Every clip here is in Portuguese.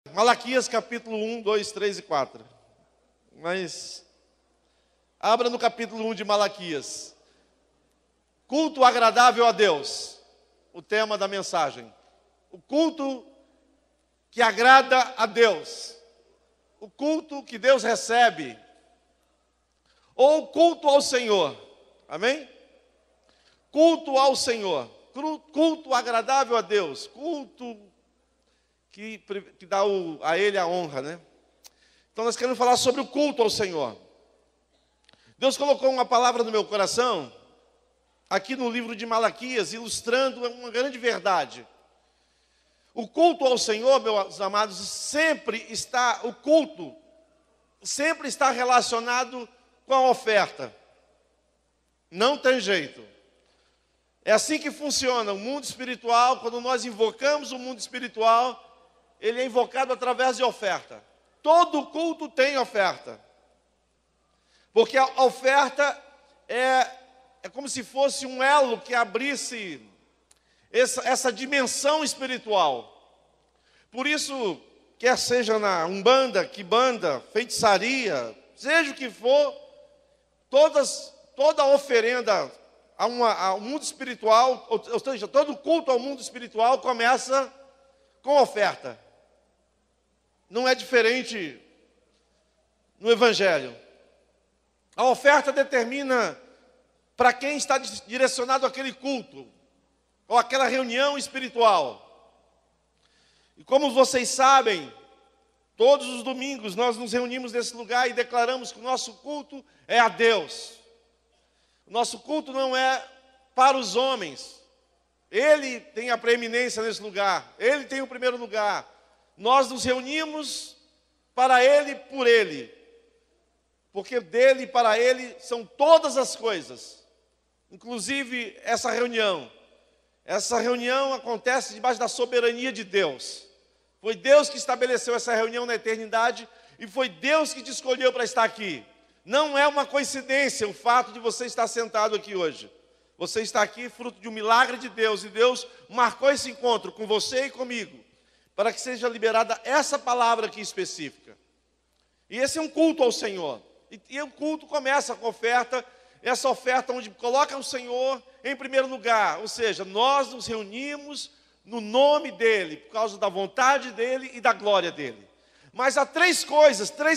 Malaquias capítulo 1, 2, 3 e 4. Mas abra no capítulo 1 de Malaquias. Culto agradável a Deus. O tema da mensagem. O culto que agrada a Deus. O culto que Deus recebe. Ou culto ao Senhor. Amém? Culto ao Senhor. Culto agradável a Deus. Culto que dá a Ele a honra, né? Então nós queremos falar sobre o culto ao Senhor. Deus colocou uma palavra no meu coração, aqui no livro de Malaquias, ilustrando uma grande verdade. O culto ao Senhor, meus amados, o culto sempre está relacionado com a oferta. Não tem jeito. É assim que funciona o mundo espiritual. Quando nós invocamos o mundo espiritual, ele é invocado através de oferta. Todo culto tem oferta. Porque a oferta é como se fosse um elo que abrisse essa dimensão espiritual. Por isso, quer seja na umbanda, quibanda, feitiçaria, seja o que for, toda oferenda ao mundo espiritual, ou seja, todo culto ao mundo espiritual começa com oferta. Não é diferente no Evangelho. A oferta determina para quem está direcionado aquele culto, ou aquela reunião espiritual. E como vocês sabem, todos os domingos nós nos reunimos nesse lugar e declaramos que o nosso culto é a Deus. O nosso culto não é para os homens. Ele tem a preeminência nesse lugar. Ele tem o primeiro lugar. Nós nos reunimos para Ele e por Ele. Porque dele e para Ele são todas as coisas. Inclusive essa reunião. Essa reunião acontece debaixo da soberania de Deus. Foi Deus que estabeleceu essa reunião na eternidade e foi Deus que te escolheu para estar aqui. Não é uma coincidência o fato de você estar sentado aqui hoje. Você está aqui fruto de um milagre de Deus, e Deus marcou esse encontro com você e comigo, para que seja liberada essa palavra aqui específica. E esse é um culto ao Senhor. E o culto começa com oferta, essa oferta onde coloca o Senhor em primeiro lugar. Ou seja, nós nos reunimos no nome dEle, por causa da vontade dEle e da glória dEle. Mas há três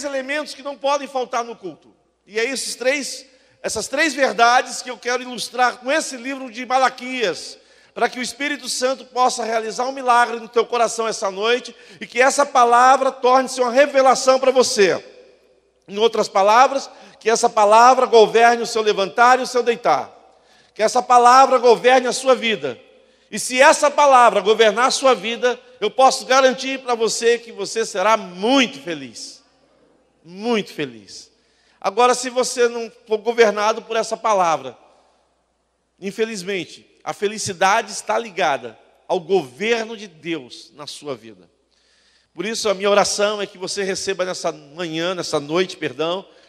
elementos que não podem faltar no culto. E é essas três verdades que eu quero ilustrar com esse livro de Malaquias, para que o Espírito Santo possa realizar um milagre no teu coração essa noite, e que essa palavra torne-se uma revelação para você. Em outras palavras, que essa palavra governe o seu levantar e o seu deitar. Que essa palavra governe a sua vida. E se essa palavra governar a sua vida, eu posso garantir para você que você será muito feliz. Muito feliz. Agora, se você não for governado por essa palavra, infelizmente, a felicidade está ligada ao governo de Deus na sua vida. Por isso, a minha oração é que você receba nessa noite,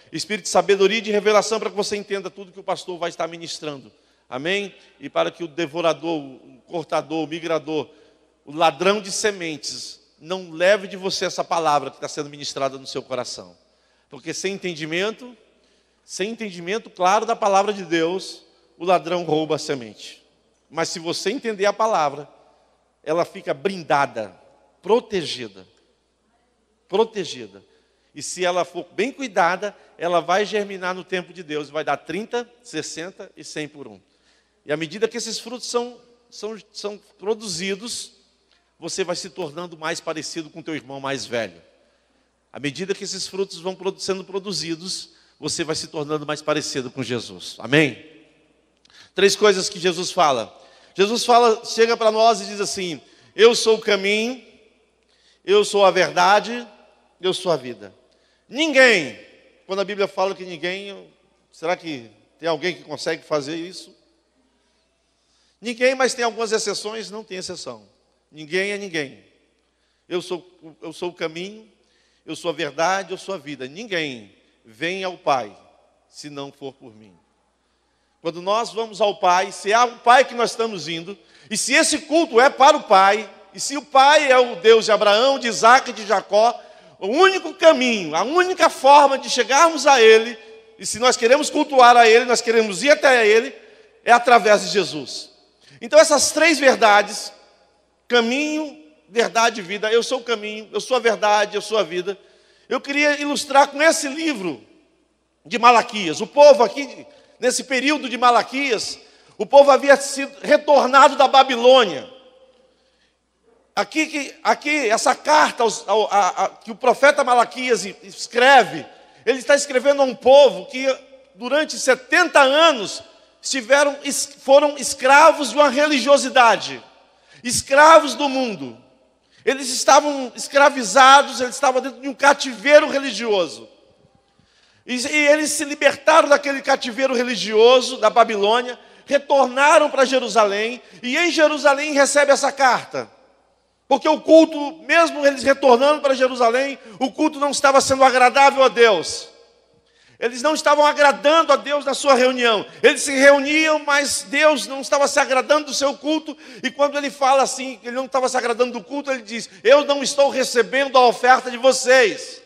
espírito de sabedoria e de revelação, para que você entenda tudo que o pastor vai estar ministrando. Amém? E para que o devorador, o cortador, o migrador, o ladrão de sementes, não leve de você essa palavra que está sendo ministrada no seu coração. Porque sem entendimento claro da palavra de Deus, o ladrão rouba a semente. Mas se você entender a palavra, ela fica blindada, protegida. E se ela for bem cuidada, ela vai germinar no tempo de Deus. Vai dar 30, 60 e 100 por um. E à medida que esses frutos são produzidos, você vai se tornando mais parecido com o teu irmão mais velho. À medida que esses frutos vão sendo produzidos, você vai se tornando mais parecido com Jesus. Amém? Três coisas que Jesus fala. Chega para nós e diz assim: eu sou o caminho, eu sou a verdade, eu sou a vida. Ninguém, quando a Bíblia fala que ninguém, será que tem alguém que consegue fazer isso? Ninguém, mas tem algumas exceções, não tem exceção. Ninguém é ninguém. Eu sou o caminho, eu sou a verdade, eu sou a vida. Ninguém vem ao Pai se não for por mim. Quando nós vamos ao Pai, se é ao Pai que nós estamos indo, e se esse culto é para o Pai, E se o pai é o Deus de Abraão, de Isaac e de Jacó, o único caminho, a única forma de chegarmos a Ele, e se nós queremos cultuar a Ele, nós queremos ir até Ele, é através de Jesus. Então essas três verdades, caminho, verdade e vida, eu sou o caminho, eu sou a verdade, eu sou a vida, eu queria ilustrar com esse livro de Malaquias. O povo aqui, nesse período de Malaquias, o povo havia sido retornado da Babilônia. Aqui essa carta que o profeta Malaquias escreve, ele está escrevendo a um povo que durante 70 anos foram escravos de uma religiosidade, escravos do mundo. Eles estavam escravizados, eles estavam dentro de um cativeiro religioso. E eles se libertaram daquele cativeiro religioso da Babilônia, retornaram para Jerusalém, e em Jerusalém recebe essa carta. Porque o culto, mesmo eles retornando para Jerusalém, o culto não estava sendo agradável a Deus. Eles não estavam agradando a Deus na sua reunião. Eles se reuniam, mas Deus não estava se agradando do seu culto. E quando ele fala assim, que ele não estava se agradando do culto, ele diz: eu não estou recebendo a oferta de vocês.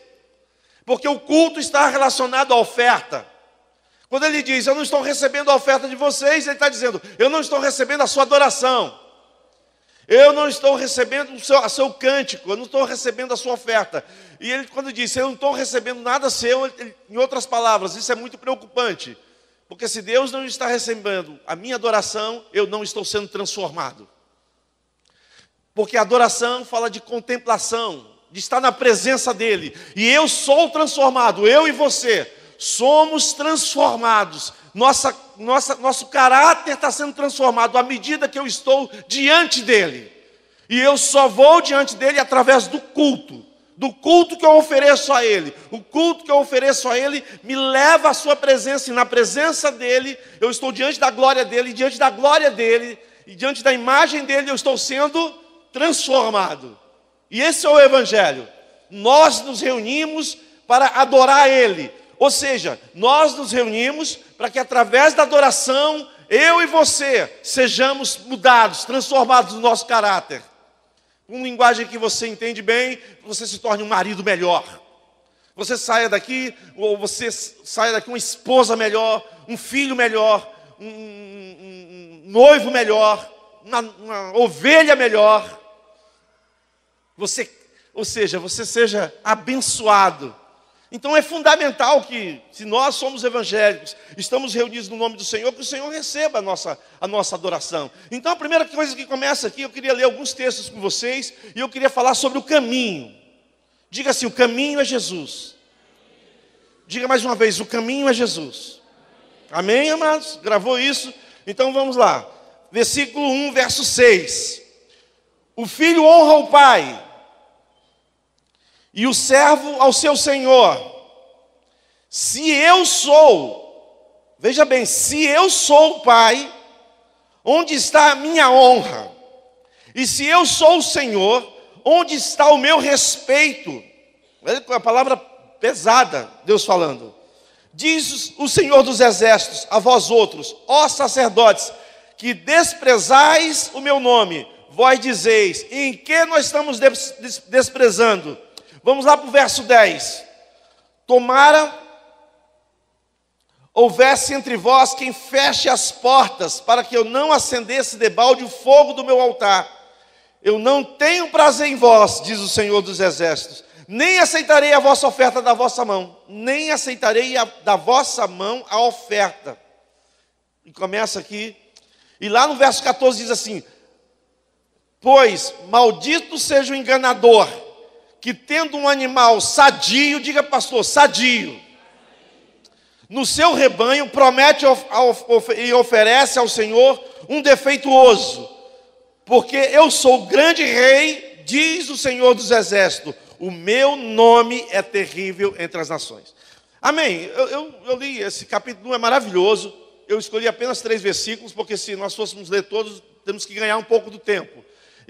Porque o culto está relacionado à oferta. Quando ele diz: eu não estou recebendo a oferta de vocês, ele está dizendo: eu não estou recebendo a sua adoração. Eu não estou recebendo o seu cântico, eu não estou recebendo a sua oferta. E ele, quando disse, eu não estou recebendo nada seu, em outras palavras, isso é muito preocupante. Porque se Deus não está recebendo a minha adoração, eu não estou sendo transformado. Porque a adoração fala de contemplação, de estar na presença dEle. E eu sou transformado, eu e você somos transformados. Nosso caráter está sendo transformado à medida que eu estou diante dEle. E eu só vou diante dEle através do culto que eu ofereço a Ele. O culto que eu ofereço a Ele me leva à sua presença, e na presença dEle, eu estou diante da glória dEle, e diante da glória dEle, e diante da imagem dEle, eu estou sendo transformado. E esse é o Evangelho. Nós nos reunimos para adorar Ele. Ou seja, nós nos reunimos para que através da adoração, eu e você sejamos mudados, transformados no nosso caráter. Com linguagem que você entende bem, você se torne um marido melhor. Você saia daqui uma esposa melhor, um filho melhor, um noivo melhor, uma ovelha melhor. Você seja abençoado. Então é fundamental que, se nós somos evangélicos, estamos reunidos no nome do Senhor, que o Senhor receba a nossa adoração. Então a primeira coisa que começa aqui, eu queria ler alguns textos com vocês, e eu queria falar sobre o caminho. Diga assim: o caminho é Jesus. Diga mais uma vez: o caminho é Jesus. Amém, amados? Gravou isso? Então vamos lá. Versículo 1, verso 6. O filho honra o pai, e o servo ao seu senhor. Se eu sou, veja bem, se eu sou o pai, onde está a minha honra? E se eu sou o Senhor, onde está o meu respeito? Olha a palavra pesada, Deus falando. Diz o Senhor dos exércitos a vós outros, ó sacerdotes, que desprezais o meu nome. Vós dizeis: em que nós estamos desprezando? Vamos lá para o verso 10. Tomara houvesse entre vós quem feche as portas, para que eu não acendesse debalde o fogo do meu altar. Eu não tenho prazer em vós, diz o Senhor dos exércitos, nem aceitarei a vossa oferta da vossa mão, nem aceitarei da vossa mão a oferta. E começa aqui, e lá no verso 14 diz assim: pois maldito seja o enganador, que tendo um animal sadio, diga pastor, sadio, no seu rebanho, promete e oferece ao Senhor um defeituoso. Porque eu sou o grande rei, diz o Senhor dos exércitos, o meu nome é terrível entre as nações. Amém. Eu li esse capítulo, é maravilhoso. Eu escolhi apenas 3 versículos, porque se nós fôssemos ler todos, temos que ganhar um pouco do tempo.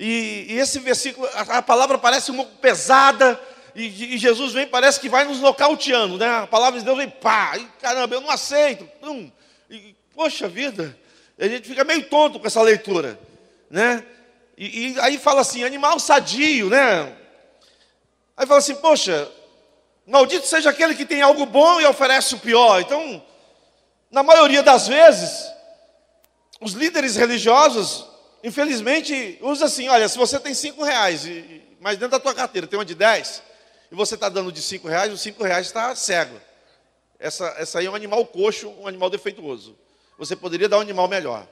E esse versículo, a palavra parece um pouco pesada, e Jesus vem, parece que vai nos nocauteando, né? A palavra de Deus vem, pá, e caramba, eu não aceito. E, poxa vida, a gente fica meio tonto com essa leitura, né? E aí fala assim, animal sadio, né? Aí fala assim, poxa, maldito seja aquele que tem algo bom e oferece o pior. Então, na maioria das vezes, os líderes religiosos, infelizmente, usam assim, olha, se você tem R$ 5, mas dentro da tua carteira tem uma de 10, e você está dando de R$ 5, os R$ 5 está cego. Essa aí é um animal coxo, um animal defeituoso. Você poderia dar um animal melhor.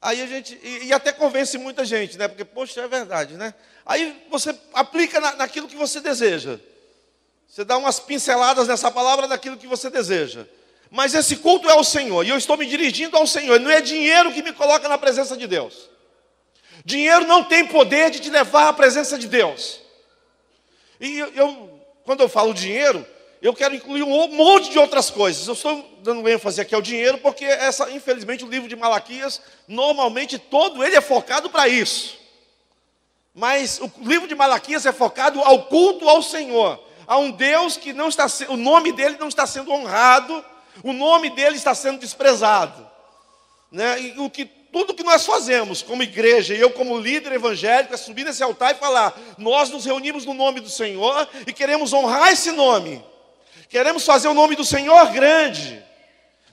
Aí a gente, e até convence muita gente, né? Porque, poxa, é verdade, né? Aí você aplica naquilo que você deseja. Você dá umas pinceladas nessa palavra daquilo que você deseja. Mas esse culto é ao Senhor, e eu estou me dirigindo ao Senhor. Não é dinheiro que me coloca na presença de Deus. Dinheiro não tem poder de te levar à presença de Deus. E quando eu falo dinheiro, eu quero incluir um monte de outras coisas. Eu estou dando ênfase aqui ao dinheiro, porque infelizmente, o livro de Malaquias, normalmente todo ele é focado para isso. Mas o livro de Malaquias é focado ao culto ao Senhor, a um Deus que não está, o nome dele não está sendo honrado, o nome dele está sendo desprezado, né? E tudo que nós fazemos como igreja, e eu como líder evangélico, é subir nesse altar e falar, nós nos reunimos no nome do Senhor e queremos honrar esse nome. Queremos fazer o nome do Senhor grande.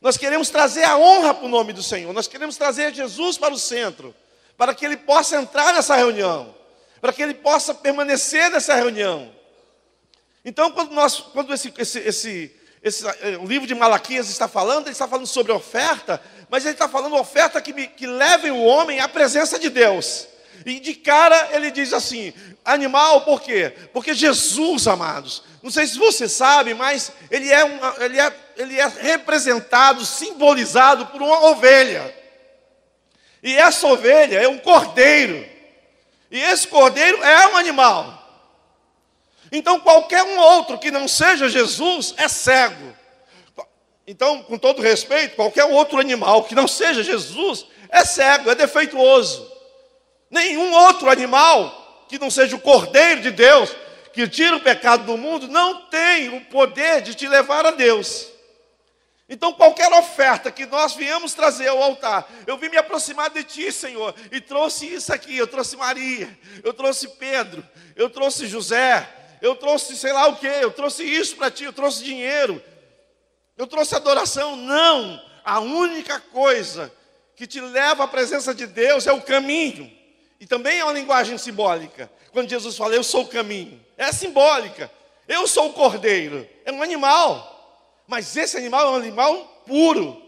Nós queremos trazer a honra para o nome do Senhor. Nós queremos trazer Jesus para o centro, para que Ele possa entrar nessa reunião, para que Ele possa permanecer nessa reunião. Então, quando o livro de Malaquias está falando, ele está falando sobre oferta, mas ele está falando oferta que leve o homem à presença de Deus. E de cara ele diz assim, animal, por quê? Porque Jesus, amados, não sei se você sabe, mas ele é representado, simbolizado por uma ovelha. E essa ovelha é um cordeiro. E esse cordeiro é um animal. Então qualquer um outro que não seja Jesus é cego. Então, com todo respeito, qualquer outro animal que não seja Jesus é cego, é defeituoso. Nenhum outro animal que não seja o Cordeiro de Deus, que tira o pecado do mundo, não tem o poder de te levar a Deus. Então qualquer oferta que nós viemos trazer ao altar, eu vim me aproximar de Ti, Senhor, e trouxe isso aqui, eu trouxe Maria, eu trouxe Pedro, eu trouxe José, eu trouxe sei lá o que, eu trouxe isso para Ti, eu trouxe dinheiro, eu trouxe adoração. Não, a única coisa que te leva à presença de Deus é o caminho. E também é uma linguagem simbólica. Quando Jesus fala, eu sou o caminho, é simbólica. Eu sou o cordeiro, é um animal. Mas esse animal é um animal puro,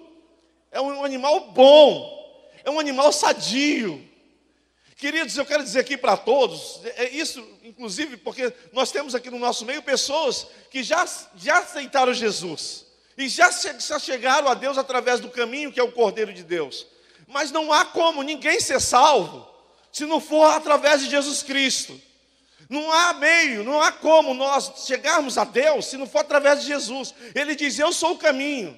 é um animal bom, é um animal sadio. Queridos, eu quero dizer aqui para todos, isso inclusive porque nós temos aqui no nosso meio pessoas que já aceitaram Jesus. E já chegaram a Deus através do caminho que é o Cordeiro de Deus. Mas não há como ninguém ser salvo se não for através de Jesus Cristo. Não há meio, não há como nós chegarmos a Deus se não for através de Jesus. Ele diz, eu sou o caminho,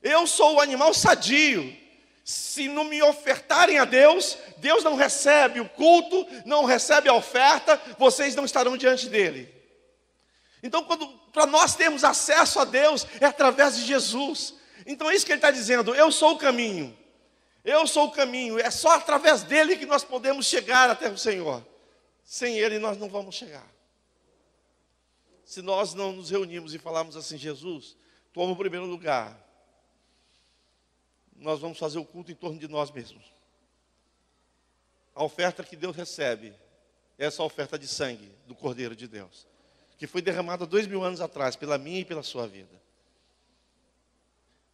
eu sou o animal sadio. Se não me ofertarem a Deus, Deus não recebe o culto, não recebe a oferta, vocês não estarão diante dele. Então, para nós termos acesso a Deus, é através de Jesus. Então é isso que ele está dizendo, eu sou o caminho. Eu sou o caminho, é só através dele que nós podemos chegar até o Senhor. Sem ele nós não vamos chegar. Se nós não nos reunirmos e falarmos assim, Jesus, toma o primeiro lugar, nós vamos fazer o culto em torno de nós mesmos. A oferta que Deus recebe é essa oferta de sangue do Cordeiro de Deus, que foi derramada 2000 anos atrás, pela minha e pela sua vida.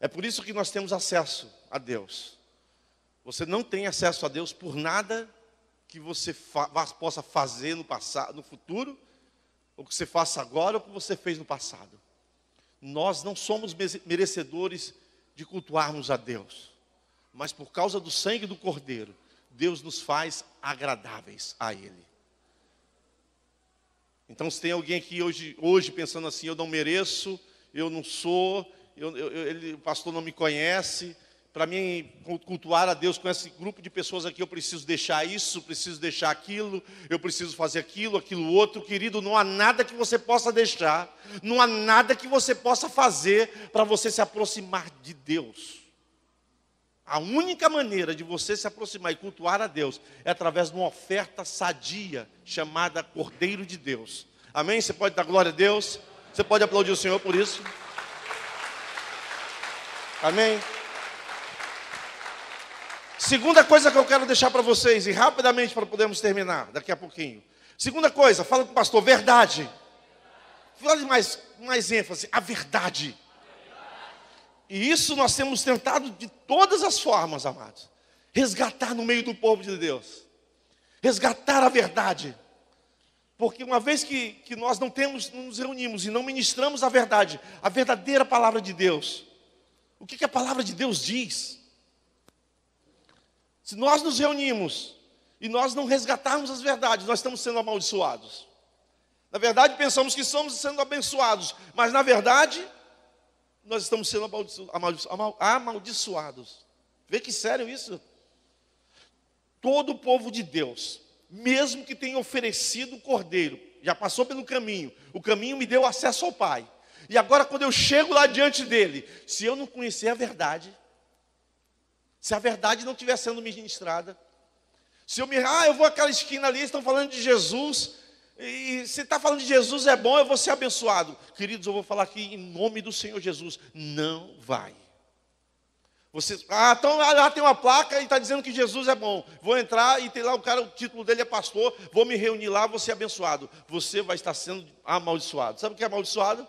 É por isso que nós temos acesso a Deus. Você não tem acesso a Deus por nada que você possa fazer no passado, no futuro, ou que você faça agora, ou que você fez no passado. Nós não somos merecedores de cultuarmos a Deus, mas por causa do sangue do Cordeiro, Deus nos faz agradáveis a Ele. Então, se tem alguém aqui hoje pensando assim, eu não mereço, eu não sou, o pastor não me conhece, para mim cultuar a Deus com esse grupo de pessoas aqui, eu preciso deixar isso, preciso deixar aquilo, eu preciso fazer aquilo outro. Querido, não há nada que você possa deixar, não há nada que você possa fazer para você se aproximar de Deus. A única maneira de você se aproximar e cultuar a Deus é através de uma oferta sadia, chamada Cordeiro de Deus. Amém? Você pode dar glória a Deus? Você pode aplaudir o Senhor por isso? Amém? Segunda coisa que eu quero deixar para vocês, e rapidamente para podermos terminar, daqui a pouquinho. Segunda coisa, fala com o pastor, verdade. Fale mais ênfase, a verdade. E isso nós temos tentado de todas as formas, amados. Resgatar no meio do povo de Deus. Resgatar a verdade. Porque uma vez que nós não nos reunimos e não ministramos a verdade, a verdadeira palavra de Deus. O que a palavra de Deus diz? Se nós nos reunimos e nós não resgatarmos as verdades, nós estamos sendo amaldiçoados. Na verdade, pensamos que estamos sendo abençoados, mas na verdade, nós estamos sendo amaldiçoados. Vê que sério isso? Todo o povo de Deus, mesmo que tenha oferecido o cordeiro, já passou pelo caminho, o caminho me deu acesso ao Pai. E agora quando eu chego lá diante dele, se eu não conhecer a verdade, se a verdade não estiver sendo ministrada, se eu eu vou àquela esquina ali, estão falando de Jesus, e se está falando de Jesus é bom, eu vou ser abençoado. Queridos, eu vou falar aqui em nome do Senhor Jesus, não vai. Então lá tem uma placa e está dizendo que Jesus é bom. Vou entrar e tem lá o título dele é pastor, vou me reunir lá, vou ser abençoado. Você vai estar sendo amaldiçoado. Sabe o que é amaldiçoado?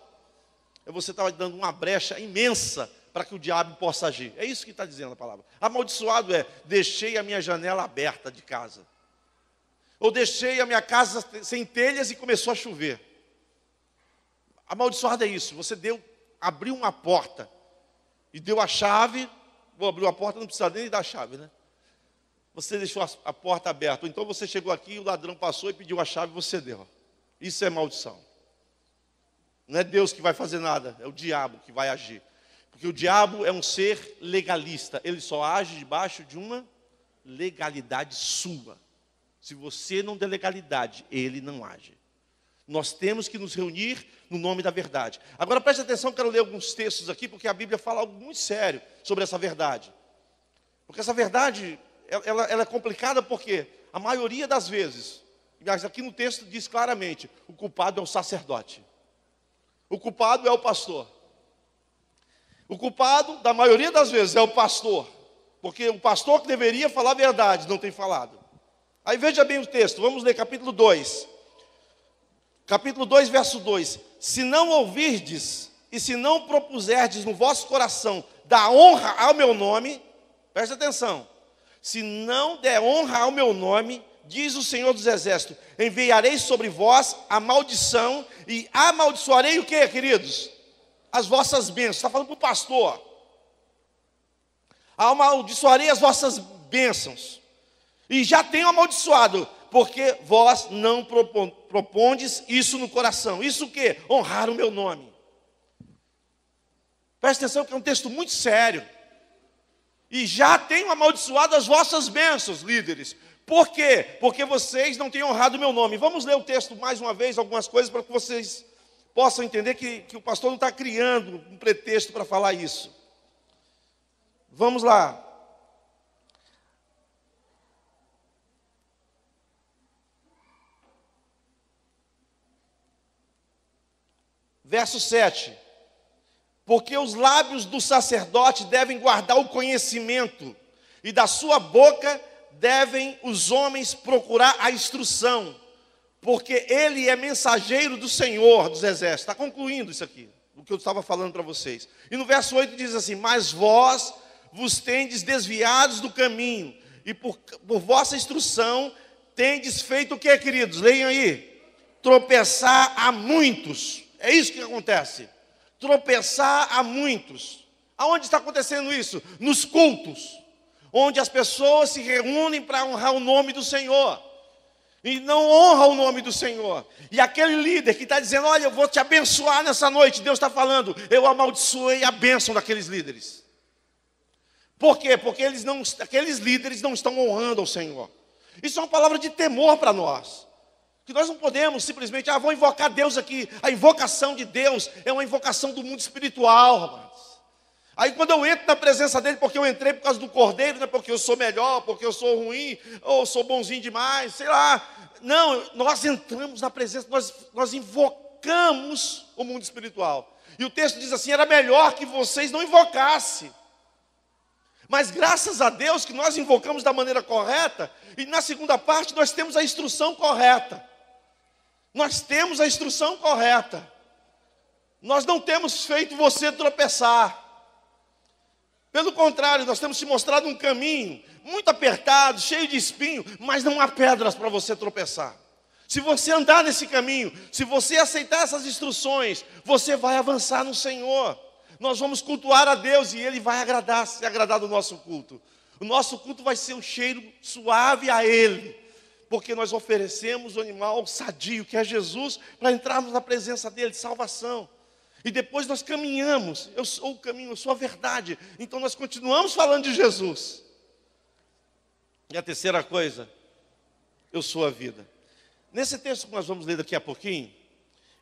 É você estar dando uma brecha imensa para que o diabo possa agir. É isso que está dizendo a palavra. Amaldiçoado é, deixei a minha janela aberta de casa. Ou deixei a minha casa sem telhas e começou a chover. Amaldiçoado é isso, você abriu uma porta e deu a chave. Abriu a porta, não precisa nem dar a chave, né? Você deixou a porta aberta. Ou então você chegou aqui, o ladrão passou e pediu a chave e você deu. Isso é maldição. Não é Deus que vai fazer nada, é o diabo que vai agir. Porque o diabo é um ser legalista. Ele só age debaixo de uma legalidade sua. Se você não der legalidade, ele não age. Nós temos que nos reunir no nome da verdade. Agora preste atenção, quero ler alguns textos aqui, porque a Bíblia fala algo muito sério sobre essa verdade. Porque essa verdade, ela é complicada porque a maioria das vezes, mas aqui no texto diz claramente, o culpado é o sacerdote. O culpado é o pastor. O culpado, da maioria das vezes, é o pastor. Porque o pastor que deveria falar a verdade, não tem falado. Aí veja bem o texto, vamos ler capítulo 2. Capítulo 2, verso 2. Se não ouvirdes e se não propuserdes no vosso coração dar honra ao meu nome, preste atenção. Se não der honra ao meu nome, diz o Senhor dos Exércitos, enviarei sobre vós a maldição e amaldiçoarei o que, queridos? As vossas bênçãos. Está falando para o pastor. Amaldiçoarei as vossas bênçãos. E já tenho amaldiçoado, porque vós não propondes isso no coração. Isso o quê? Honrar o meu nome. Presta atenção que é um texto muito sério. E já tenho amaldiçoado as vossas bênçãos, líderes. Por quê? Porque vocês não têm honrado o meu nome. Vamos ler o texto mais uma vez, algumas coisas, para que vocês possam entender que o pastor não está criando um pretexto para falar isso. Vamos lá. Verso 7. Porque os lábios do sacerdote devem guardar o conhecimento, e da sua boca devem os homens procurar a instrução, porque ele é mensageiro do Senhor dos Exércitos. Está concluindo isso aqui, o que eu estava falando para vocês. E no verso 8 diz assim, mas vós vos tendes desviados do caminho, e por vossa instrução tendes feito o que, queridos? Leiam aí. Tropeçar a muitos. É isso que acontece. Tropeçar a muitos. Aonde está acontecendo isso? Nos cultos, onde as pessoas se reúnem para honrar o nome do Senhor. E não honra o nome do Senhor. E aquele líder que está dizendo, olha, eu vou te abençoar nessa noite. Deus está falando, eu amaldiçoei a bênção daqueles líderes. Por quê? Porque aqueles líderes não estão honrando ao Senhor. Isso é uma palavra de temor para nós. Que nós não podemos simplesmente, vou invocar Deus aqui. A invocação de Deus é uma invocação do mundo espiritual, rapaz. Aí quando eu entro na presença dele, porque eu entrei por causa do Cordeiro, não é porque eu sou melhor, porque eu sou ruim, ou sou bonzinho demais, sei lá. Não, nós entramos na presença, nós invocamos o mundo espiritual. E o texto diz assim, era melhor que vocês não invocassem. Mas graças a Deus que nós invocamos da maneira correta, e na segunda parte nós temos a instrução correta. Nós temos a instrução correta. Nós não temos feito você tropeçar. Pelo contrário, nós temos te mostrado um caminho muito apertado, cheio de espinho, mas não há pedras para você tropeçar. Se você andar nesse caminho, se você aceitar essas instruções, você vai avançar no Senhor. Nós vamos cultuar a Deus e Ele vai se agradar do nosso culto. O nosso culto vai ser um cheiro suave a Ele, porque nós oferecemos o animal sadio, que é Jesus, para entrarmos na presença dEle, salvação. E depois nós caminhamos, eu sou o caminho, eu sou a verdade. Então nós continuamos falando de Jesus. E a terceira coisa, eu sou a vida. Nesse texto que nós vamos ler daqui a pouquinho,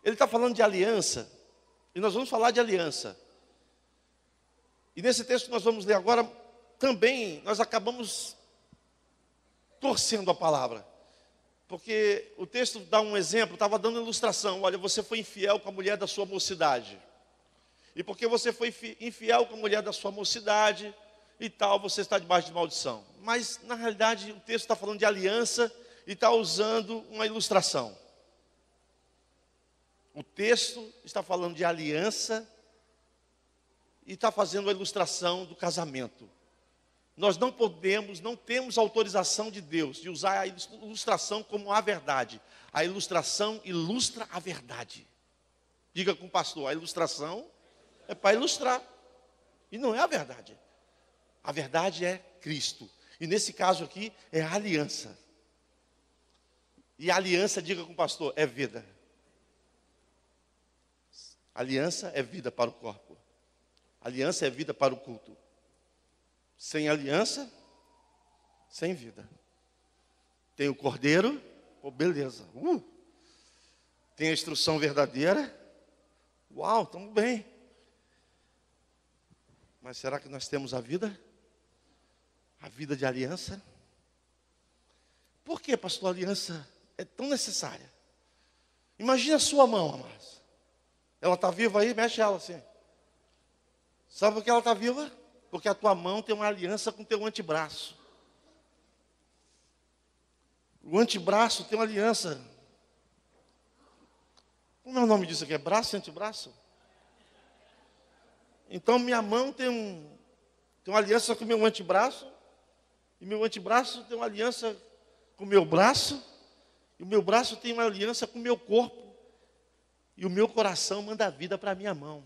ele está falando de aliança. E nós vamos falar de aliança. E nesse texto que nós vamos ler agora, também nós acabamos torcendo a palavra. Porque o texto dá um exemplo, estava dando ilustração. Olha, você foi infiel com a mulher da sua mocidade. E porque você foi infiel com a mulher da sua mocidade e tal, você está debaixo de maldição. Mas, na realidade, o texto está falando de aliança e está usando uma ilustração. O texto está falando de aliança e está fazendo a ilustração do casamento. Nós não podemos, não temos autorização de Deus de usar a ilustração como a verdade. A ilustração ilustra a verdade. Diga com o pastor, a ilustração é para ilustrar. E não é a verdade. A verdade é Cristo. E nesse caso aqui é a aliança. E a aliança, diga com o pastor, é vida. Aliança é vida para o corpo. Aliança é vida para o culto. Sem aliança, sem vida. Tem o cordeiro, oh, beleza. Tem a instrução verdadeira. Uau, estamos bem. Mas será que nós temos a vida? A vida de aliança? Por que, pastor, a aliança é tão necessária? Imagina a sua mão, amados. Ela está viva aí, mexe ela assim. Sabe por que ela está viva? Porque a tua mão tem uma aliança com o teu antebraço. O antebraço tem uma aliança. Como é o nome disso aqui? É braço e antebraço? Então minha mão tem uma aliança com o meu antebraço. E meu antebraço tem uma aliança com o meu braço. E o meu braço tem uma aliança com o meu corpo. E o meu coração manda a vida para a minha mão.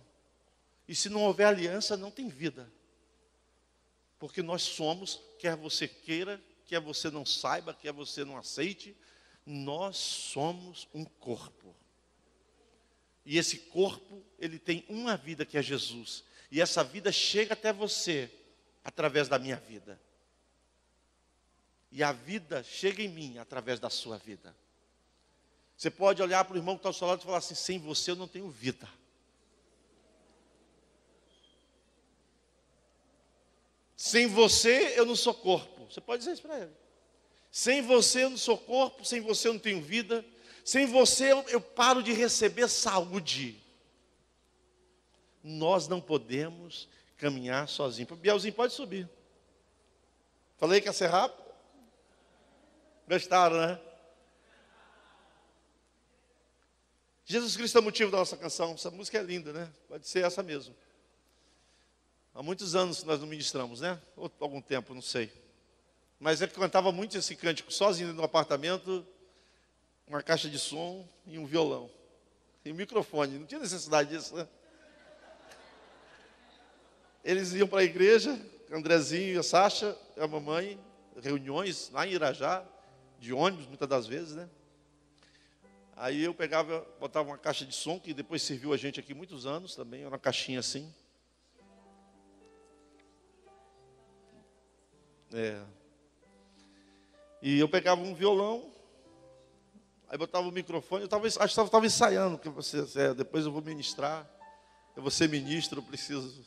E se não houver aliança, não tem vida. Porque nós somos, quer você queira, quer você não saiba, quer você não aceite, nós somos um corpo. E esse corpo, ele tem uma vida que é Jesus. E essa vida chega até você através da minha vida. E a vida chega em mim através da sua vida. Você pode olhar para o irmão que está ao seu lado e falar assim, sem você eu não tenho vida. Sem você eu não sou corpo. Você pode dizer isso para ele. Sem você eu não sou corpo, sem você eu não tenho vida. Sem você eu paro de receber saúde. Nós não podemos caminhar sozinhos. Bielzinho, pode subir. Falei que ia ser rápido? Gostaram, né? Jesus Cristo é o motivo da nossa canção. Essa música é linda, né? Pode ser essa mesmo. Há muitos anos que nós não ministramos, né? Ou algum tempo, não sei. Mas é que cantava muito esse cântico sozinho no apartamento, uma caixa de som e um violão. E um microfone. Não tinha necessidade disso, né? Eles iam para a igreja, Andrezinho e a Sasha, a mamãe, reuniões lá em Irajá, de ônibus, muitas das vezes, né? Aí eu pegava, botava uma caixa de som, que depois serviu a gente aqui muitos anos também, era uma caixinha assim. E eu pegava um violão, aí botava o microfone, acho que eu estava ensaiando, porque depois eu vou ministrar, eu vou ser ministro, eu preciso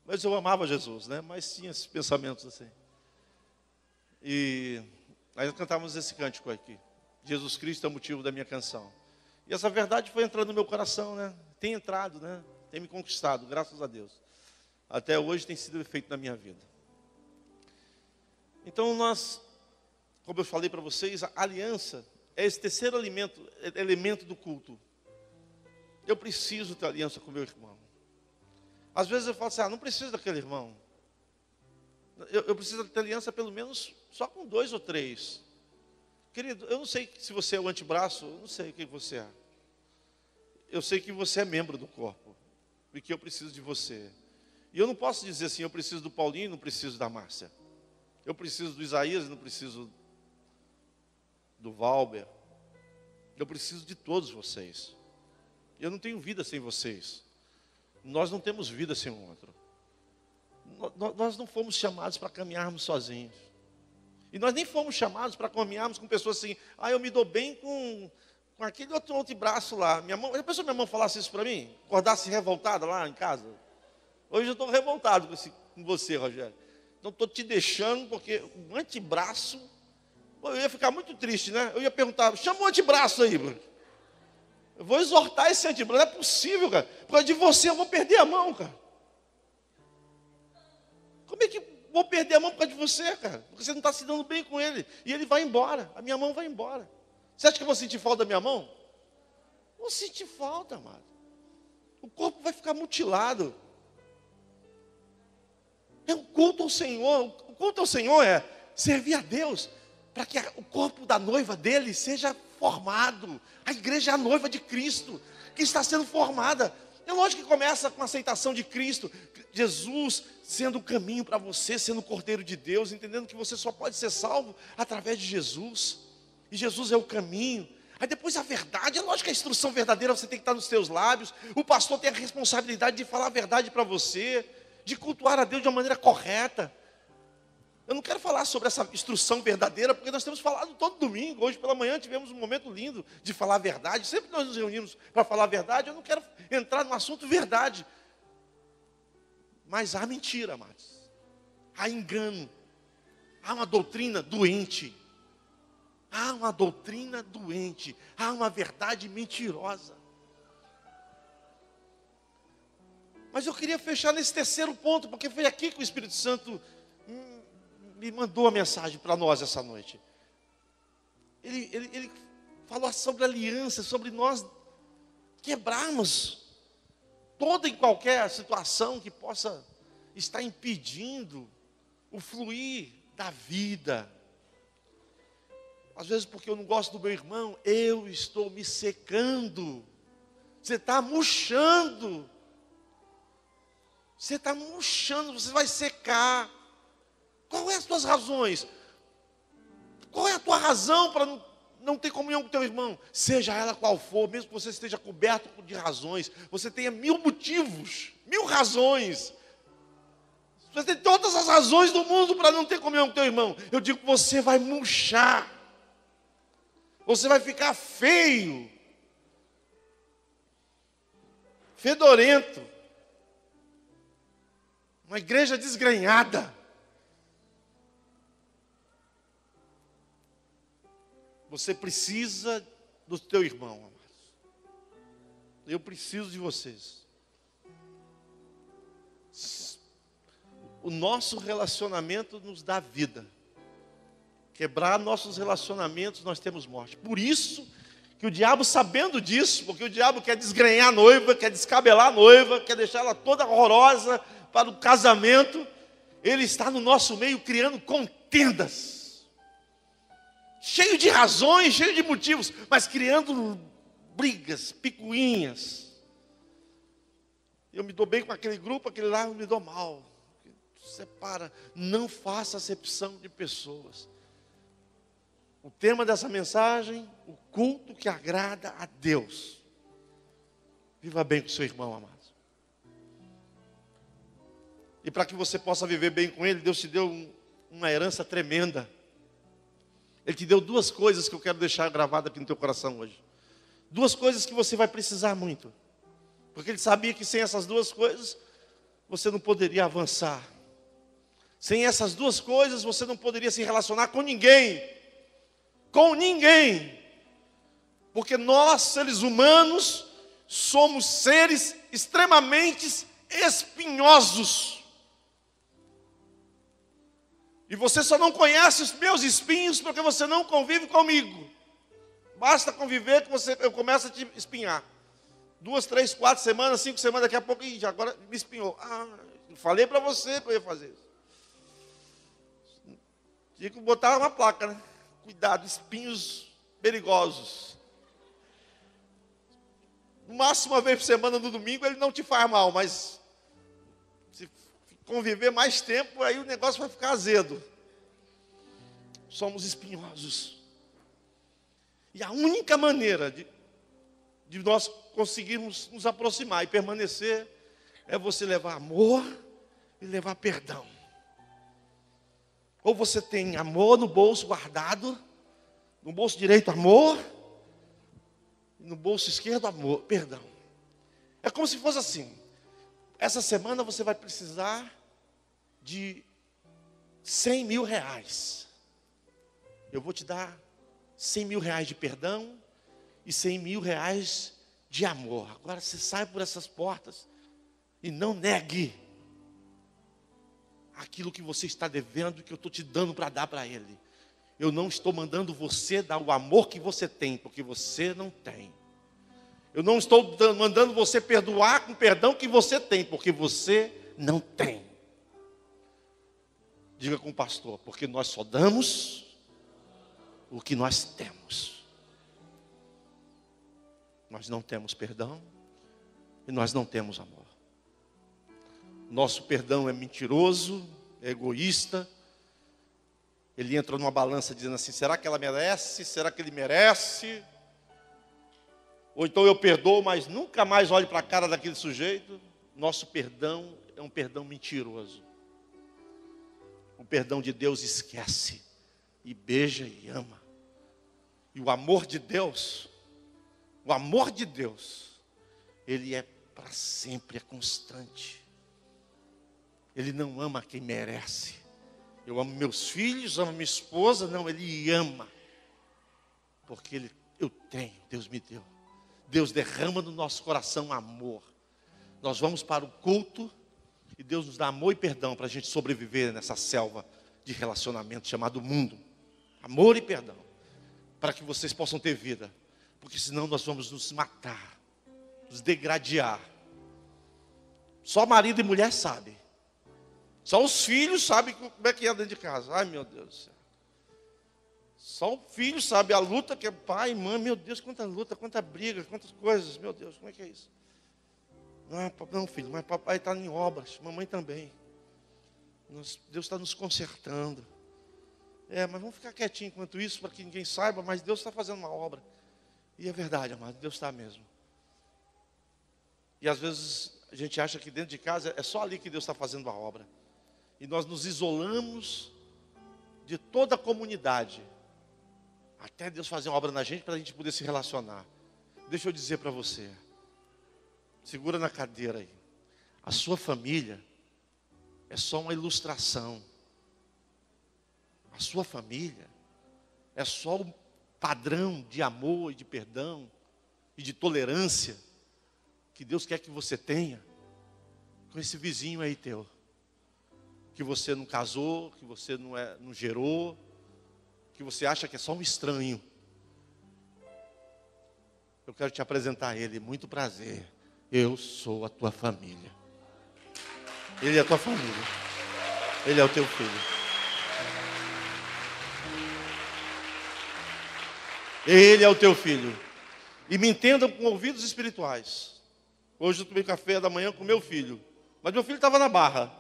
Mas eu amava Jesus, né? Mas tinha esses pensamentos assim. E aí nós cantávamos esse cântico aqui. Jesus Cristo é o motivo da minha canção. E essa verdade foi entrando no meu coração, né? Tem entrado, né? Tem me conquistado, graças a Deus. Até hoje tem sido efeito na minha vida. Então nós, como eu falei para vocês, a aliança é esse terceiro elemento do culto. Eu preciso ter aliança com meu irmão. Às vezes eu falo assim, não preciso daquele irmão. Eu preciso ter aliança pelo menos só com 2 ou 3. Querido, eu não sei se você é o antebraço, eu não sei o que você é. Eu sei que você é membro do corpo. E que eu preciso de você. E eu não posso dizer assim, eu preciso do Paulinho e não preciso da Márcia. Eu preciso do Isaías e não preciso do Valber. Eu preciso de todos vocês. Eu não tenho vida sem vocês. Nós não temos vida sem um outro. Nós não fomos chamados para caminharmos sozinhos. E nós nem fomos chamados para caminharmos com pessoas assim, eu me dou bem com aquele outro braço lá. Já pensou minha mão falasse isso para mim? Acordasse revoltada lá em casa? Hoje eu estou revoltado com você, Rogério. Então estou te deixando, porque o antebraço, eu ia ficar muito triste, né? Eu ia perguntar, chama o antebraço aí, Bruno. Eu vou exortar esse antebraço, não é possível, cara. Por causa de você eu vou perder a mão, cara. Como é que vou perder a mão por causa de você, cara? Porque você não está se dando bem com ele. E ele vai embora, a minha mão vai embora. Você acha que eu vou sentir falta da minha mão? Vou sentir falta, amado. O corpo vai ficar mutilado. É um culto ao Senhor. O culto ao Senhor é servir a Deus para que o corpo da noiva dele seja formado. A igreja é a noiva de Cristo, que está sendo formada. É lógico que começa com a aceitação de Cristo, Jesus sendo o caminho para você, sendo o Cordeiro de Deus, entendendo que você só pode ser salvo através de Jesus. E Jesus é o caminho. Aí depois a verdade, é lógico que a instrução verdadeira você tem que estar nos seus lábios. O pastor tem a responsabilidade de falar a verdade para você, de cultuar a Deus de uma maneira correta. Eu não quero falar sobre essa instrução verdadeira, porque nós temos falado todo domingo. Hoje pela manhã tivemos um momento lindo de falar a verdade. Sempre que nós nos reunimos para falar a verdade, eu não quero entrar no assunto verdade. Mas há mentira, amados. Há engano. Há uma doutrina doente. Há uma doutrina doente. Há uma verdade mentirosa. Mas eu queria fechar nesse terceiro ponto, porque foi aqui que o Espírito Santo me mandou a mensagem para nós essa noite. Ele falou sobre aliança, sobre nós quebrarmos toda e qualquer situação que possa estar impedindo o fluir da vida. Às vezes porque eu não gosto do meu irmão, eu estou me secando. Você está murchando. Você está murchando, você vai secar. Qual é as tuas razões? Qual é a tua razão para não ter comunhão com teu irmão? Seja ela qual for, mesmo que você esteja coberto de razões, você tenha 1000 motivos, 1000 razões. Você tem todas as razões do mundo para não ter comunhão com teu irmão. Eu digo que você vai murchar. Você vai ficar feio. Fedorento. Uma igreja desgrenhada. Você precisa do teu irmão, amados. Eu preciso de vocês. O nosso relacionamento nos dá vida. Quebrar nossos relacionamentos, nós temos morte. Por isso que o diabo, sabendo disso, porque o diabo quer desgrenhar a noiva, quer descabelar a noiva, quer deixar ela toda horrorosa para o casamento, ele está no nosso meio criando contendas. Cheio de razões, cheio de motivos, mas criando brigas, picuinhas. Eu me dou bem com aquele grupo, aquele lá eu me dou mal. Separa, não faça acepção de pessoas. O tema dessa mensagem, o culto que agrada a Deus. Viva bem com seu irmão, amado. E para que você possa viver bem com ele, Deus te deu uma herança tremenda. Ele te deu 2 coisas que eu quero deixar gravada aqui no teu coração hoje. 2 coisas que você vai precisar muito. Porque ele sabia que sem essas 2 coisas, você não poderia avançar. Sem essas duas coisas, você não poderia se relacionar com ninguém. Com ninguém. Porque nós, seres humanos, somos seres extremamente espinhosos. E você só não conhece os meus espinhos porque você não convive comigo. Basta conviver que eu começo a te espinhar. 2, 3, 4 semanas, 5 semanas, daqui a pouco, agora me espinhou. Eu falei para você que eu ia fazer isso. Tinha que botar uma placa, né? Cuidado, espinhos perigosos. No máximo uma vez por semana, no domingo, ele não te faz mal, mas se conviver mais tempo, aí o negócio vai ficar azedo. Somos espinhosos. E a única maneira de nós conseguirmos nos aproximar e permanecer é você levar amor e levar perdão. Ou você tem amor no bolso guardado, no bolso direito amor, no bolso esquerdo amor, perdão. É como se fosse assim: essa semana você vai precisar de 100 mil reais. Eu vou te dar 100 mil reais de perdão e 100 mil reais de amor. Agora você sai por essas portas e não negue aquilo que você está devendo, que eu estou te dando para dar para ele. Eu não estou mandando você dar o amor que você tem, porque você não tem. Eu não estou mandando você perdoar com o perdão que você tem, porque você não tem. Diga com o pastor, porque nós só damos o que nós temos. Nós não temos perdão e nós não temos amor. Nosso perdão é mentiroso, é egoísta. Ele entra numa balança dizendo assim: será que ela merece? Será que ele merece? Ou então eu perdoo, mas nunca mais olho para a cara daquele sujeito. Nosso perdão é um perdão mentiroso. O perdão de Deus esquece e beija e ama. E o amor de Deus, ele é para sempre, é constante. Ele não ama quem merece. Eu amo meus filhos, amo minha esposa, não, ele ama. Porque eu tenho, Deus me deu. Deus derrama no nosso coração amor. Nós vamos para o culto e Deus nos dá amor e perdão para a gente sobreviver nessa selva de relacionamento chamado mundo. Amor e perdão, para que vocês possam ter vida, porque senão nós vamos nos matar, nos degradar. Só marido e mulher sabem. Só os filhos sabem como é que é dentro de casa. Ai, meu Deus do céu. Só o filho sabe a luta que é pai e mãe. Meu Deus, quanta luta, quanta briga, quantas coisas. Meu Deus, como é que é isso? Não, filho, mas papai está em obras, mamãe também. Deus está nos consertando. Mas vamos ficar quietinho enquanto isso, para que ninguém saiba, mas Deus está fazendo uma obra. E é verdade, amado, Deus está mesmo. E às vezes a gente acha que dentro de casa é só ali que Deus está fazendo a obra. E nós nos isolamos de toda a comunidade, até Deus fazer uma obra na gente, para a gente poder se relacionar. Deixa eu dizer para você, segura na cadeira aí, a sua família é só uma ilustração. A sua família é só o padrão de amor e de perdão e de tolerância que Deus quer que você tenha com esse vizinho aí teu, que você não casou, que você não gerou, que você acha que é só um estranho. Eu quero te apresentar ele, muito prazer. Eu sou a tua família. Ele é a tua família. Ele é o teu filho. Ele é o teu filho. E me entendam com ouvidos espirituais. Hoje eu tomei café da manhã com meu filho. Mas meu filho estava na Barra.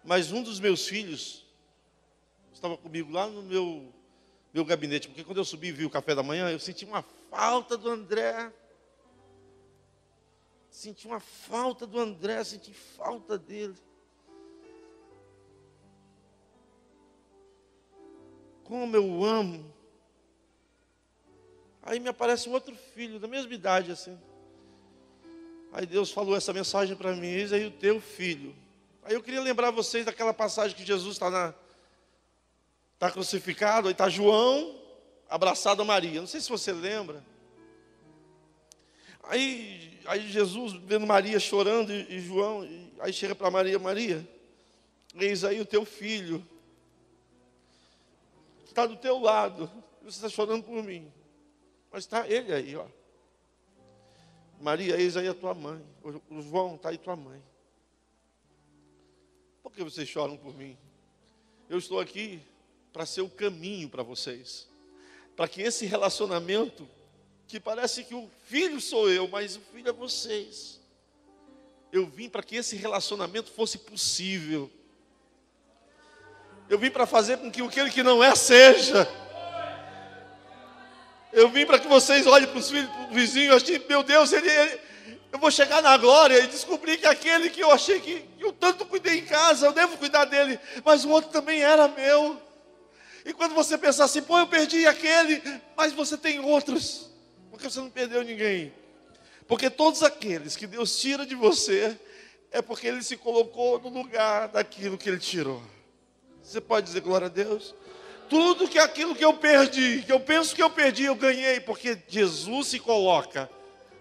Mas um dos meus filhos estava comigo lá no meu gabinete. Porque quando eu subi e vi o café da manhã, eu senti uma falta do André. Senti falta dele. Como eu amo. Aí me aparece um outro filho, da mesma idade assim. Aí Deus falou essa mensagem para mim: eis aí o teu filho. Aí eu queria lembrar vocês daquela passagem que Jesus está crucificado, aí está João abraçado a Maria. Não sei se você lembra. Aí Jesus, vendo Maria chorando, e João, aí chega para Maria: Maria, eis aí o teu filho, está do teu lado, você está chorando por mim, mas está ele aí, ó. Maria, eis aí a tua mãe. O João, está aí tua mãe. Por que vocês choram por mim? Eu estou aqui para ser o caminho para vocês, para que esse relacionamento, que parece que o filho sou eu, mas o filho é vocês, eu vim para que esse relacionamento fosse possível. Eu vim para fazer com que aquele que não é seja. Eu vim para que vocês olhem para os filhos, para o vizinho, assim: meu Deus, eu vou chegar na glória e descobrir que aquele que eu achei que eu tanto cuidei em casa, eu devo cuidar dele, mas o outro também era meu. E quando você pensar assim: pô, eu perdi aquele, mas você tem outros, porque você não perdeu ninguém. Porque todos aqueles que Deus tira de você, é porque Ele se colocou no lugar daquilo que Ele tirou. Você pode dizer glória a Deus? Tudo que aquilo que eu perdi, que eu penso que eu perdi, eu ganhei, porque Jesus se coloca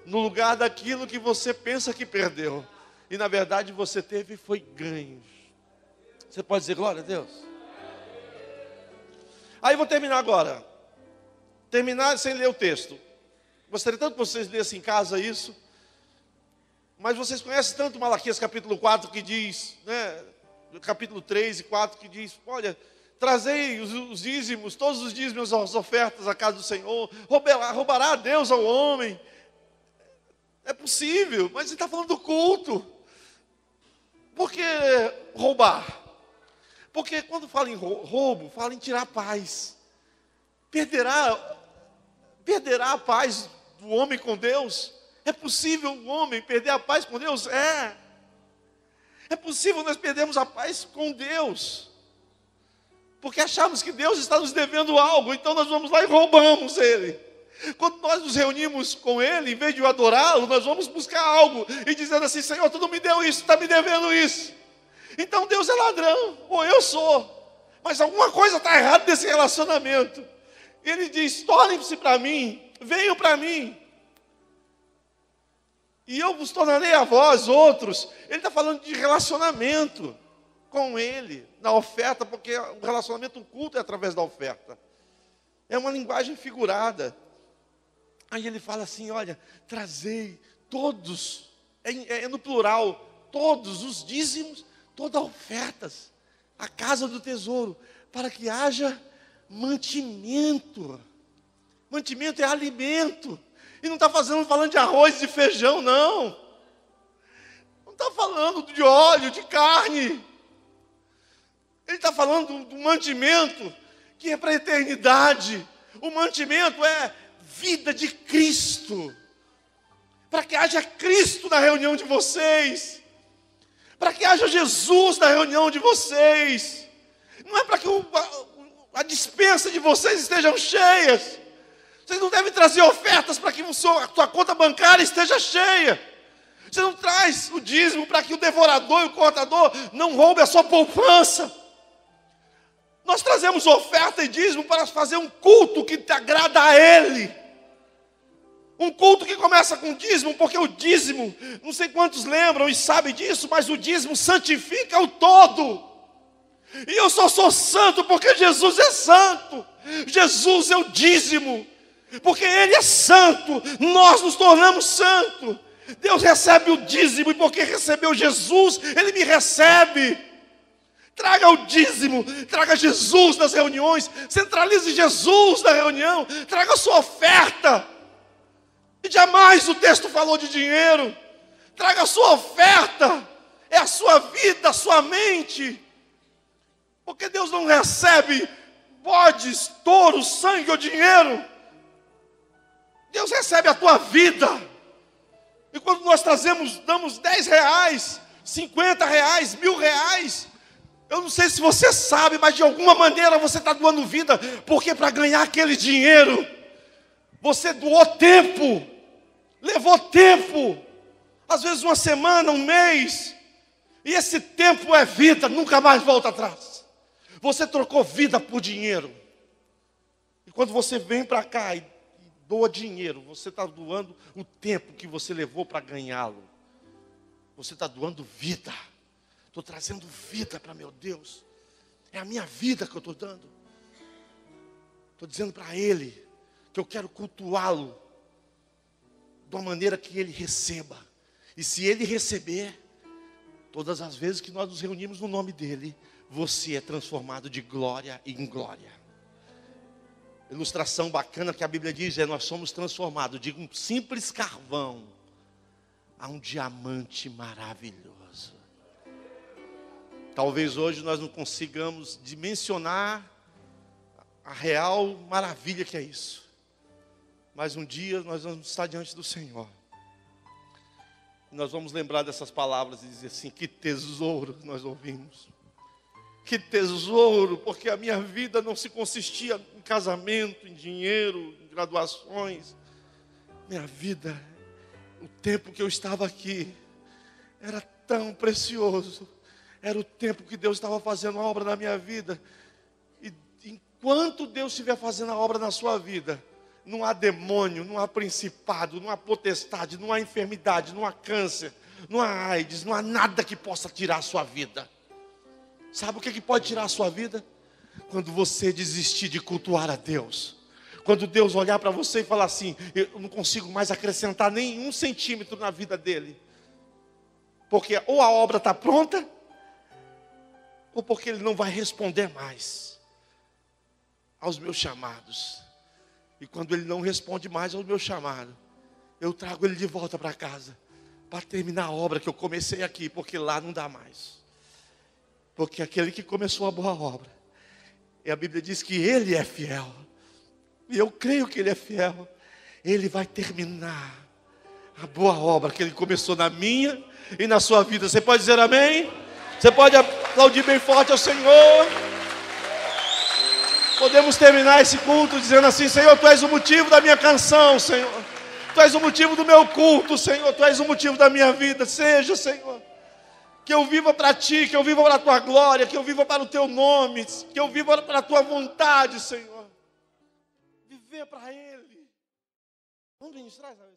no lugar daquilo que você pensa que perdeu, e na verdade você teve foi ganho. Você pode dizer glória a Deus? Aí eu vou terminar agora. Terminar sem ler o texto. Gostaria tanto que vocês lessem em casa isso. Mas vocês conhecem tanto Malaquias capítulo 4 que diz, né? Capítulo 3 e 4 que diz: olha, trazei os dízimos, todos os dízimos, as ofertas à casa do Senhor. Roubará a Deus ao homem. É possível, mas ele está falando do culto. Por que roubar? Porque quando fala em roubo, fala em tirar a paz. Perderá a paz do homem com Deus? É possível o homem perder a paz com Deus? É possível nós perdermos a paz com Deus, porque achamos que Deus está nos devendo algo, então nós vamos lá e roubamos Ele. Quando nós nos reunimos com Ele, em vez de o adorá-lo, nós vamos buscar algo, e dizendo assim: Senhor, tu não me deu isso, está me devendo isso. Então Deus é ladrão, ou eu sou, mas alguma coisa está errada nesse relacionamento. Ele diz: tornem-se para mim, venham para mim, e eu vos tornarei a vós outros. Ele está falando de relacionamento com Ele, na oferta, porque o relacionamento, o culto é através da oferta. É uma linguagem figurada. Aí ele fala assim: olha, trazei todos, é no plural, todos os dízimos, todas as ofertas, a casa do tesouro, para que haja mantimento. Mantimento é alimento. E não está falando de arroz e feijão, não. Não está falando de óleo, de carne. Ele está falando do mantimento, que é para a eternidade. O mantimento é vida de Cristo. Para que haja Cristo na reunião de vocês. Para que haja Jesus na reunião de vocês. Não é para que a despensa de vocês estejam cheias. Vocês não devem trazer ofertas para que a sua conta bancária esteja cheia. Você não traz o dízimo para que o devorador e o cortador não roube a sua poupança. Nós trazemos oferta e dízimo para fazer um culto que te agrada a Ele. Um culto que começa com dízimo, porque o dízimo, não sei quantos lembram e sabem disso, mas o dízimo santifica o todo. E eu só sou santo porque Jesus é santo. Jesus é o dízimo. Porque Ele é santo, nós nos tornamos santos. Deus recebe o dízimo, e porque recebeu Jesus, Ele me recebe. Traga o dízimo, traga Jesus nas reuniões, centralize Jesus na reunião, traga a sua oferta. E jamais o texto falou de dinheiro. Traga a sua oferta, é a sua vida, a sua mente. Porque Deus não recebe bodes, touros, sangue ou dinheiro. Deus recebe a tua vida. E quando nós damos 10 reais, 50 reais, 1.000 reais, eu não sei se você sabe, mas de alguma maneira você está doando vida, porque para ganhar aquele dinheiro, você doou tempo, levou tempo, às vezes uma semana, um mês, E esse tempo é vida, nunca mais volta atrás. Você trocou vida por dinheiro. E quando você vem para cá e doa dinheiro, você está doando o tempo que você levou para ganhá-lo. Você está doando vida. Estou trazendo vida para meu Deus. É a minha vida que eu estou dando. Estou dizendo para Ele que eu quero cultuá-lo de uma maneira que Ele receba. E se Ele receber, todas as vezes que nós nos reunimos no nome dEle, você é transformado de glória em glória. Ilustração bacana que a Bíblia diz é: nós somos transformados de um simples carvão a um diamante maravilhoso. Talvez hoje nós não consigamos dimensionar a real maravilha que é isso. Mas um dia nós vamos estar diante do Senhor. Nós vamos lembrar dessas palavras e dizer assim: que tesouro nós ouvimos. Que tesouro, porque a minha vida não se consistia em casamento, em dinheiro, em graduações. Minha vida, o tempo que eu estava aqui, era tão precioso. Era o tempo que Deus estava fazendo a obra na minha vida. E enquanto Deus estiver fazendo a obra na sua vida, não há demônio, não há principado, não há potestade, não há enfermidade, não há câncer, não há AIDS, não há nada que possa tirar a sua vida. Sabe o que pode tirar a sua vida? Quando você desistir de cultuar a Deus. Quando Deus olhar para você e falar assim: eu não consigo mais acrescentar nem 1 centímetro na vida dele. Porque ou a obra está pronta, ou porque ele não vai responder mais aos meus chamados. E quando ele não responde mais ao meu chamado, eu trago ele de volta para casa, para terminar a obra que eu comecei aqui, porque lá não dá mais. Porque aquele que começou a boa obra, e a Bíblia diz que Ele é fiel, e eu creio que Ele é fiel, Ele vai terminar a boa obra que Ele começou na minha e na sua vida. Você pode dizer amém? Você pode aplaudir bem forte ao Senhor? Podemos terminar esse culto dizendo assim: Senhor, Tu és o motivo da minha canção, Senhor. Tu és o motivo do meu culto, Senhor. Tu és o motivo da minha vida. Seja, Senhor, que eu viva para Ti, que eu viva para a Tua glória, que eu viva para o Teu nome, que eu viva para a Tua vontade, Senhor. Viver para Ele. Vamos ministrar, sabe?